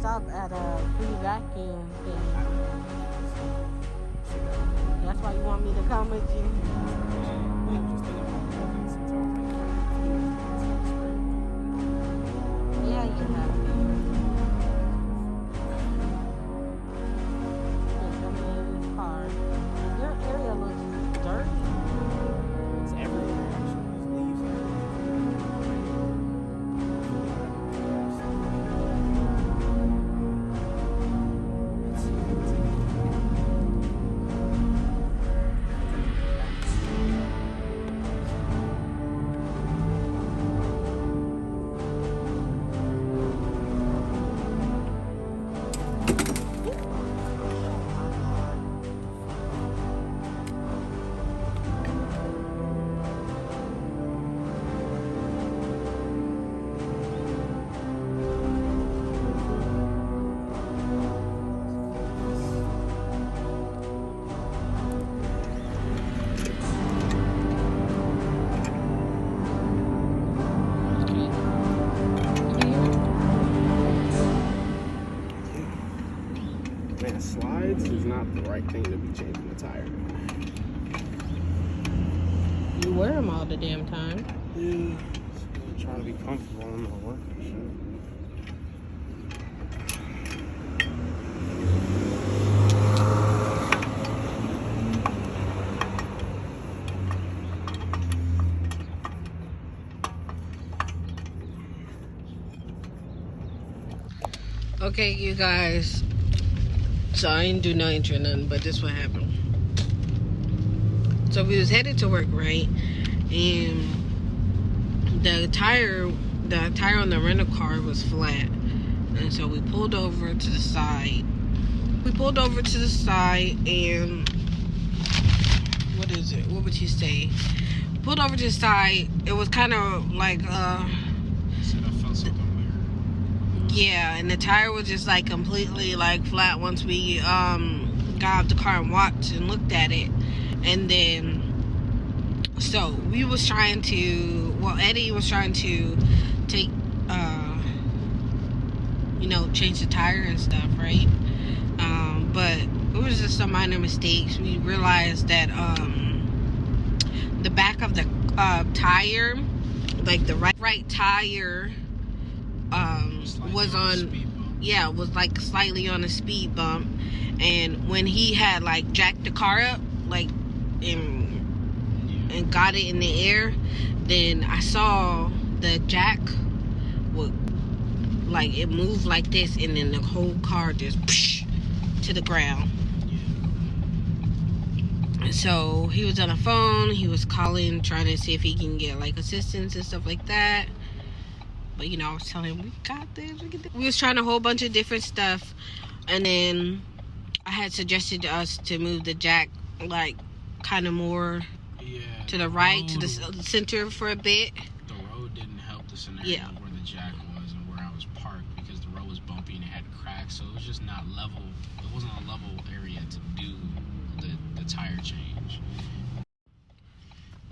stop at a free vacuum thing. That's why you want me to come with you? Yeah, you have to. Come in this car. Your area looks dirty. It's everywhere. There's leaves Man, slides is not the right thing to be changing the tire. You wear them all the damn time. Yeah. Trying to be comfortable in my work and shit. Okay, you guys. So I didn't do no intro or nothing, but this what happened. So we was headed to work, right? And the tire on the rental car was flat. And so we pulled over to the side. And what is it? What would you say? Pulled over to the side. It was kind of like yeah, and the tire was just like completely like flat once we got out the car and watched and looked at it. And then so we was trying to, well, Eddie was trying to take you know, change the tire and stuff, right? But it was just some minor mistakes. We realized that the back of the tire, like the right tire, was on, yeah, was like slightly on a speed bump. And when he had like jacked the car up, like and got it in the air, then I saw the jack would, like, it moved like this, and then the whole car just to the ground. And so he was on the phone, he was calling, trying to see if he can get like assistance and stuff like that. But you know, I was telling him, we got this, we was trying a whole bunch of different stuff. And then I had suggested to us to move the jack like kind of more to the right, to the center for a bit. The road didn't help the scenario where the jack was and where I was parked, because the road was bumpy and it had cracks, so it was just not level. It wasn't a level area to do the tire change.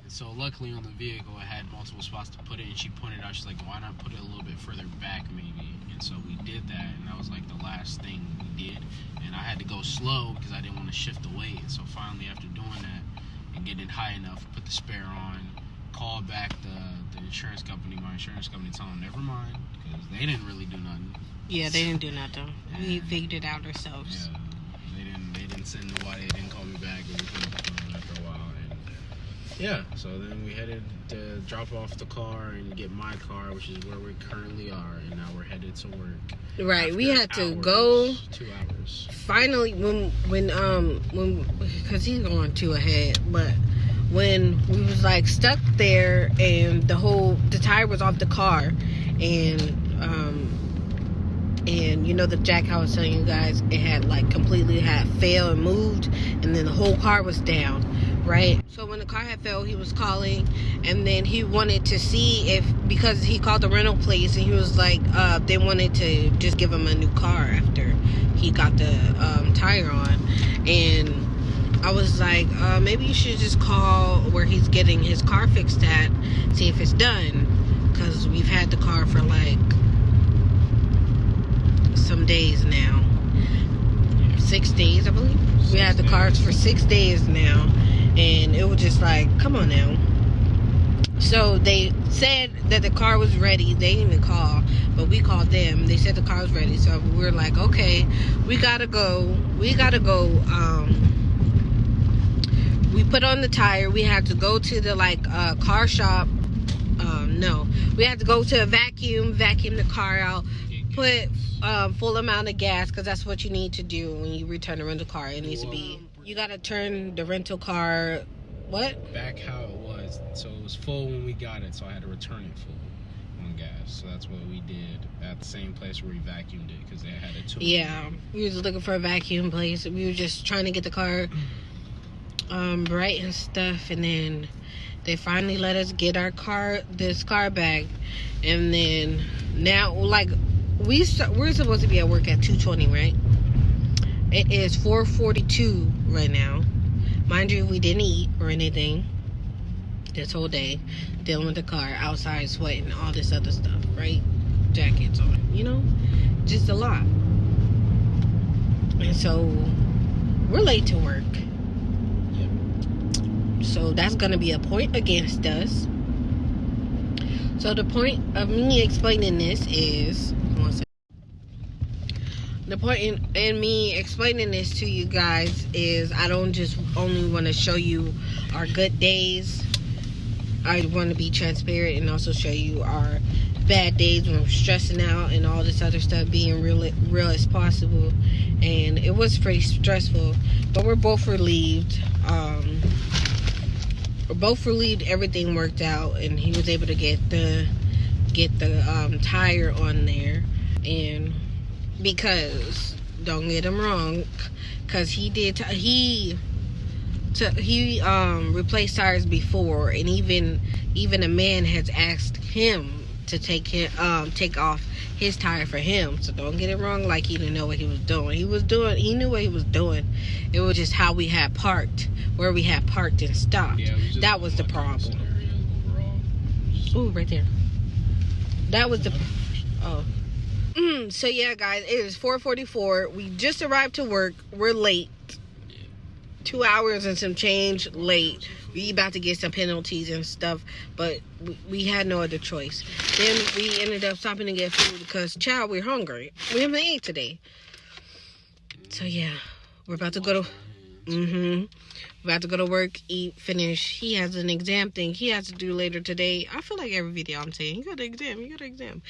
And so luckily on the vehicle I had multiple spots to put it, and she pointed out, she's like, why not put it a little bit further back maybe? And so we did that, and that was like the last thing we did. And I had to go slow because I didn't want to shift the weight. And so finally, after doing that and getting it high enough, put the spare on, called back the insurance company, my insurance company, told them never mind, because they didn't really do nothing. Yeah, they didn't do nothing. We figured it out ourselves. Yeah, they didn't send nobody, they didn't call me back, everything after a while. And yeah, so then we headed to drop off the car and get my car, which is where we currently are, and now we're headed to work. Right, we had to go 2 hours. Finally, when because he's going 2 ahead, but when we was like stuck there and the tire was off the car, and you know, the jack I was telling you guys, it had like completely had failed and moved, and then the whole car was down, right? So when the car had failed, he was calling, and then he wanted to see if, because he called the rental place, and he was like, they wanted to just give him a new car after he got the tire on. And I was like, maybe you should just call where he's getting his car fixed at, see if it's done, because we've had the car for like some days now. 6 days, I believe. We had the cars for 6 days now, and it was just like, come on now. So they said that the car was ready. They didn't even call, but we called them. They said the car was ready. So we were like, okay, we gotta go. We put on the tire. We had to go to the car shop. No, we had to go to a vacuum the car out, put full amount of gas, because that's what you need to do when you return a rental car. It needs to be, you gotta turn the rental car back how it was. So it was full when we got it, so I had to return it full on gas. So that's what we did at the same place where we vacuumed it, because they had it too. Yeah, we was looking for a vacuum place. We were just trying to get the car bright and stuff, and then they finally let us get this car back. And then now, we're supposed to be at work at 2:20, right? It is 4:42 right now. Mind you, we didn't eat or anything this whole day, dealing with the car, outside sweating, all this other stuff, right? Jackets on, just a lot. And so we're late to work. Yep. So that's gonna be a point against us. So the point of me explaining this is, the point in me explaining this to you guys is, I don't just only want to show you our good days. I want to be transparent and also show you our bad days when we're stressing out and all this other stuff, being real as possible. And it was pretty stressful, but we're both relieved. Everything worked out, and he was able to get the tire on there. And because, don't get him wrong, because he replaced tires before, and even a man has asked him to take off his tire for him. So don't get it wrong, like he didn't know what he was doing. He knew what he was doing. It was just how we had parked, where we had parked and stopped. Yeah, that was the problem. Ooh, right there. That was the so yeah, guys, it is 4:44. We just arrived to work. We're late. 2 hours and some change late. We about to get some penalties and stuff, but we had no other choice. Then we ended up stopping to get food because, child, we're hungry. We haven't ate today. So yeah, we're about to go to we're about to go to work, eat, finish. He has an exam thing he has to do later today. I feel like every video I'm saying, you got an exam.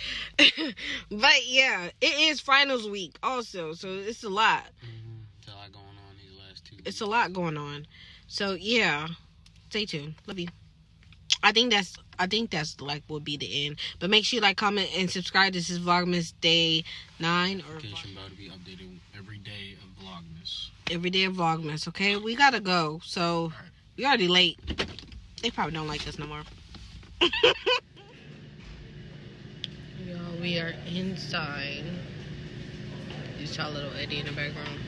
But yeah, it is finals week also, so it's a lot. It's a lot going on. So yeah, stay tuned. Love you. I think that's will be the end. But make sure you like, comment, and subscribe. This is Vlogmas Day 9 or Notification about to be updated every day of Vlogmas. Every day of Vlogmas. Okay, we gotta go. So Right. We already late. They probably don't like us no more. Y'all, we are inside. You saw little Eddie in the background.